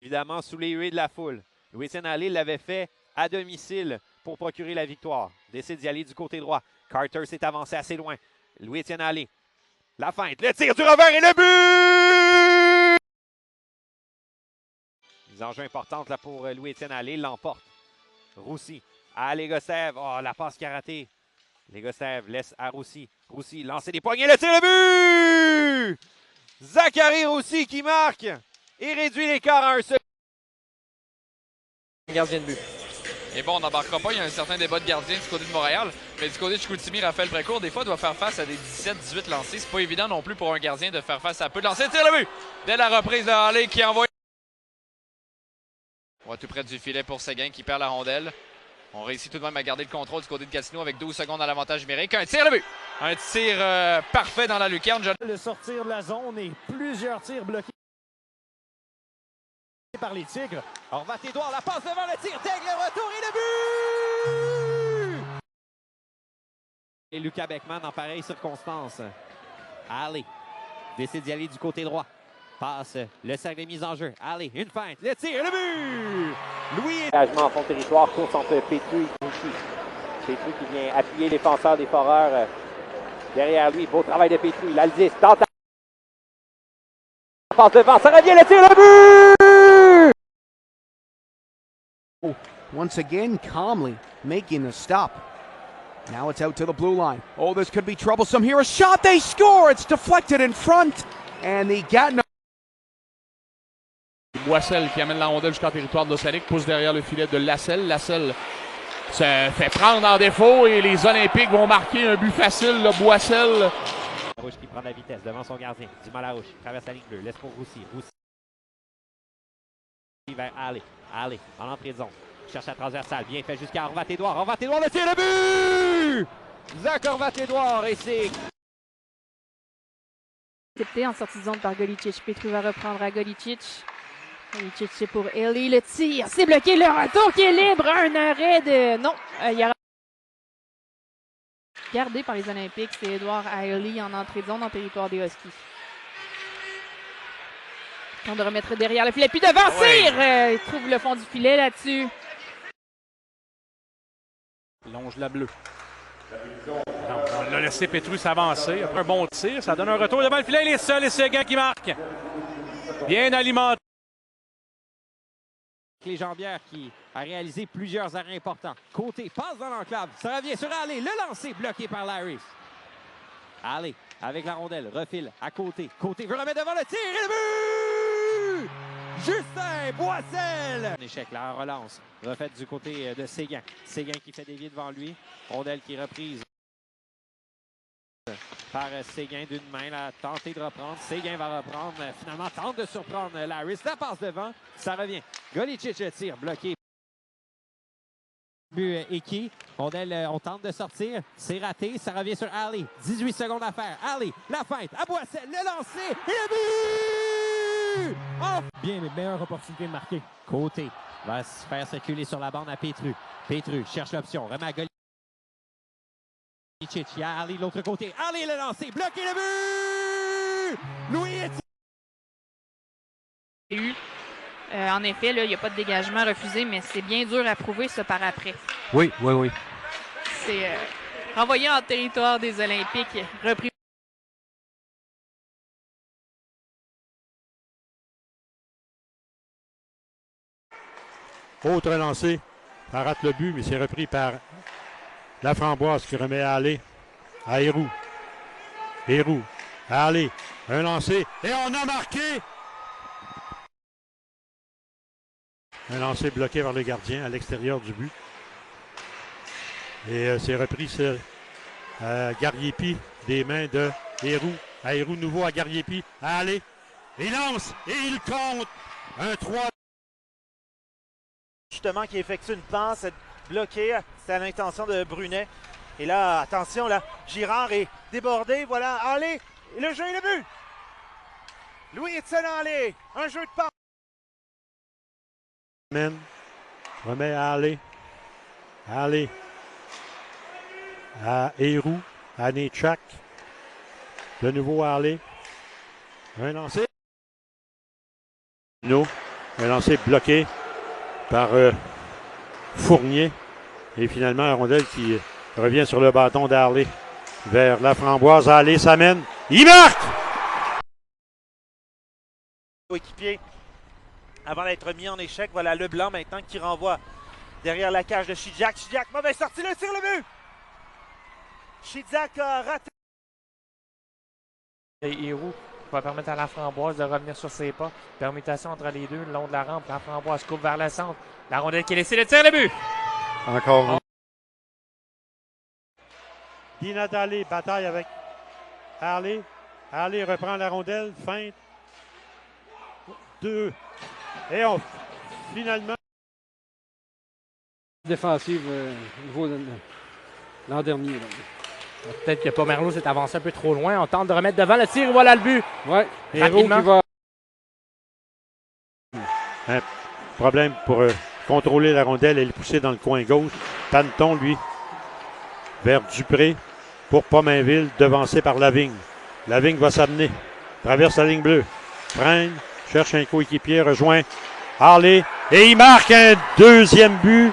évidemment sous les huées de la foule. Louis-Étienne Allé l'avait fait à domicile pour procurer la victoire. Décide d'y aller du côté droit. Carter s'est avancé assez loin. Louis-Étienne Allé. La feinte, le tir du revers et le but! Mise en jeu importante là pour Louis-Étienne Allé. Il l'emporte. Roussy à Legosev. Oh, la passe qui a raté. Legosev laisse à Roussy. Roussy lancer des poignets. Le tir, le but! Zachary Roussy qui marque et réduit l'écart à un seul. Gardien de but. Et bon, on n'embarquera pas, il y a un certain débat de gardien du côté de Montréal, mais du côté de Chicoutimi, Raphaël Précourt, des fois, doit faire face à des 17-18 lancés. C'est pas évident non plus pour un gardien de faire face à peu de lancers. Tire le but! Dès la reprise de Halley qui envoie. On va tout près du filet pour Séguin qui perd la rondelle. On réussit tout de même à garder le contrôle du côté de Gatineau avec 12 secondes à l'avantage numérique. Un tir, le but! Un tir parfait dans la lucarne. Le sortir de la zone et plusieurs tirs bloqués par les Tigres. Orvat-Édouard, la passe devant le tir, Daigle, le retour et le but! Et Lucas Beckman en pareille circonstance. Allez, décide d'y aller du côté droit. Passe le cercle de mise en jeu. Allez, une feinte, le tir, le but! Louis. Engagement en fond de territoire, course entre Petru et Roussy. Petru qui vient appuyer les défenseurs des Foreurs derrière lui. Beau travail de Petru. L'Aldis tente. Passe devant, ça revient, le tir, le but! Once again, calmly making the stop. Now it's out to the blue line. Oh, this could be troublesome here. A shot, they score! It's deflected in front. And the Gatineau. Boissel qui amène la rondelle jusqu'en territoire de l'Océanique, pousse derrière le filet de Lasselle. Lasselle se fait prendre en défaut et les Olympiques vont marquer un but facile. Le Boissel. Rouge qui prend la vitesse devant son gardien. Dumas Larouche traverse la ligne bleue. Laisse pour Roussy. Roussy vers Allé. Allé en entrée de zone. Cherche la transversale. Bien fait jusqu'à Orvat-Édouard. Orvat-Édouard, le tir, le but! Zach Orvat-Édouard et c'est... Accepté en sortie de zone par Golicic. Petru va reprendre à Golicic. Golicic, c'est pour Ellie. Le tir, c'est bloqué. Le retour qui est libre. Un arrêt de... Non, il y a... Gardé par les Olympiques, c'est Edouard Ellie en entrée de zone en territoire des Huskies. On de remettre derrière le filet. Puis devant, Cyr! Il trouve le fond du filet là-dessus. Longe la bleue. On l'a laissé Petru s'avancer. Après un bon tir, ça donne un retour devant le filet. Il est seul et Séguin qui marque. Bien alimenté. Les Jambières qui a réalisé plusieurs arrêts importants. Côté, passe dans l'enclave. Ça revient sur Allé. Le lancer bloqué par Larry. Allé avec la rondelle. Refile à côté. Côté veut remettre devant le tir et le but! Justin Boissel! Un échec, la relance. Refaite du côté de Séguin. Séguin qui fait dévier devant lui. Rondelle qui est reprise par Séguin d'une main. Là, tenter de reprendre. Séguin va reprendre. Finalement, tente de surprendre Larry. Ça passe devant. Ça revient. Golicic le tire. Bloqué. But Eki. Rondelle, on tente de sortir. C'est raté. Ça revient sur Allé. 18 secondes à faire. Allé, la feinte. À Boissel. Le lancer. Et le but! Oh! Bien, mais meilleure opportunité de marquer. Côté va se faire circuler sur la bande à Petru. Petru cherche l'option. Remet à Golicic. Il y a Allé de l'autre côté. Allé le lancer. Bloqué le but! Louis Etienne. En effet, là, il n'y a pas de dégagement refusé, mais c'est bien dur à prouver ça par après. Oui, oui, oui. C'est renvoyé en territoire des Olympiques, repris. Autre lancé, ça rate le but, mais c'est repris par Laframboise qui remet à Allé, à Héroux. Héroux, à Allé, un lancé, et on a marqué! Un lancé bloqué par le gardien à l'extérieur du but. Et c'est repris sur Gariepi des mains de Héroux. À Héroux, nouveau à Gariepi, à Allé. Il lance et il compte un 3. Justement, qui effectue une passe bloquée. C'est à l'intention de Brunet. Et là, attention, là, Girard est débordé. Voilà, Allé. Et le jeu et le but. Louis-Étienne Allé. Un jeu de passe. Remet à Allé. Allé. À Héroux. À Netchak. De nouveau à Allé. Un lancé. No. Un lancer bloqué par Fournier. Et finalement, la rondelle qui revient sur le bâton d'Harley vers Laframboise. Harley s'amène. Il marque! Équipier avant d'être mis en échec. Voilà Leblanc maintenant qui renvoie derrière la cage de Shijak. Shijak, mauvaise sortie, le tire le but! Shijak a raté. Et Héroux va permettre à Laframboise de revenir sur ses pas. Permutation entre les deux le long de la rampe. Laframboise coupe vers le centre. La rondelle qui est laissée, le tir le but! Encore. Dina Daly bataille avec Harley. Harley reprend la rondelle, feinte. 2. Et on finalement. Défensive au niveau de l'an dernier. Là. Peut-être que Pomerleau s'est avancé un peu trop loin. On tente de remettre devant le tir. Voilà le but. Oui, Héroux qui va. Un problème pour contrôler la rondelle et le pousser dans le coin gauche. Panton, lui, vers Dupré pour Pomainville, devancé par Lavigne. Lavigne va s'amener. Traverse la ligne bleue. Freine, cherche un coéquipier, rejoint Harley. Et il marque un deuxième but.